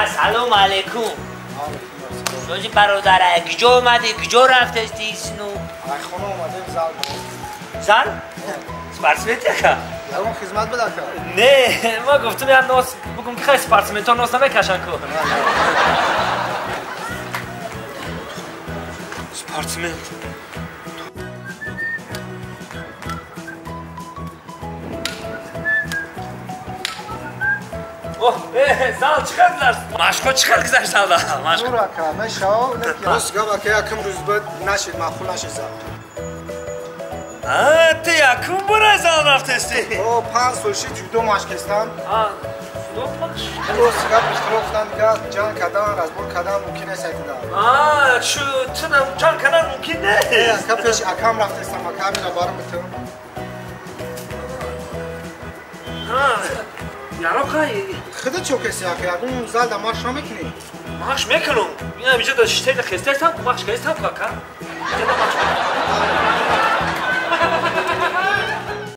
سلام علیکم. روزی برادر گیجو اومده، گیجو رفته استی سنو. خونه اومده زن؟ سپارسمنت یکا؟ اون خدمت بده که نه ما گفتم یا ناس بگم که خیلی سپارسمنت ها ناس نمیکشن که سپارسمنت اوه زال چقدر گذشت؟ مشقا چقدر گذشت سالدا؟ مشقا نورا که مشاو راست گفت که یکم روز بعد نشید معقول نشید زال تو یکم برای زال رفتستی؟ او 5 سالشی جودو مشق کردم جودو مشق؟ راست گفت گفتم که جان کدام از بول کدام ممکن است ایتونه چون جان کدام ممکن نه؟ که پیش اکام رفتستم اکامی نبارم بتونم یارو که خدا چو کسی که اون زال دماغش نمیکنی ماش میکنم. این همیشه داشته خسته هستم، ماش خسته هستم کاکا.